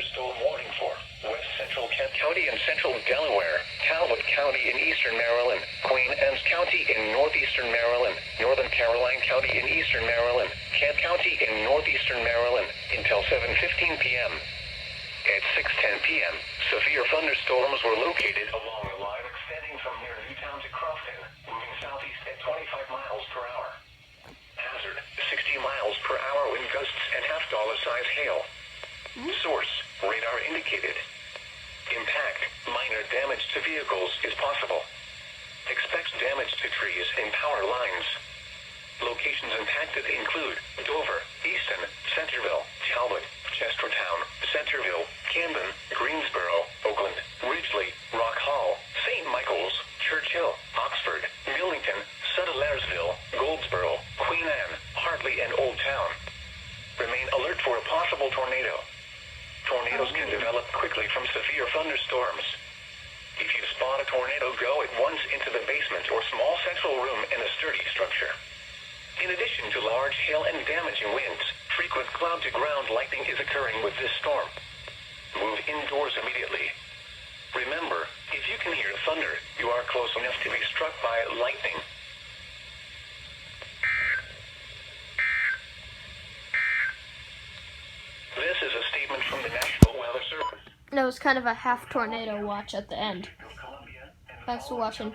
thunderstorm warning for west central Kent County and central Delaware, Talbot County in eastern Maryland, Queen Anne's County in northeastern Maryland, Northern Caroline County in eastern Maryland, Kent County in northeastern Maryland, until 7:15 p.m. At 6:10 p.m., severe thunderstorms were located along a line extending from near Newtown to Crofton, moving southeast at 25 miles per hour. Hazard, 60 miles per hour wind gusts and half-dollar-size hail. Source, radar indicated. Impact, minor damage to vehicles is possible. Expect damage to trees and power lines. Locations impacted include Dover, Easton, Centerville, Talbot, Chestertown, Centerville, Camden, Greensboro, Oakland, Ridgely, Rock Hall, St. Michael's, Churchill, Oxford, Millington, Suttlersville, Goldsboro, Queen Anne, Hartley, and Old Town. Remain alert for a possible tornado. Tornadoes can develop quickly from severe thunderstorms. If you spot a tornado, go at once into the basement or small central room in a sturdy structure. In addition to large hail and damaging winds, frequent cloud-to-ground lightning is occurring with this storm. Move indoors immediately. Remember, if you can hear thunder, you are close enough to be struck by lightning. This is a statement from the National Weather Service. That was kind of a half tornado watch at the end. Thanks for watching.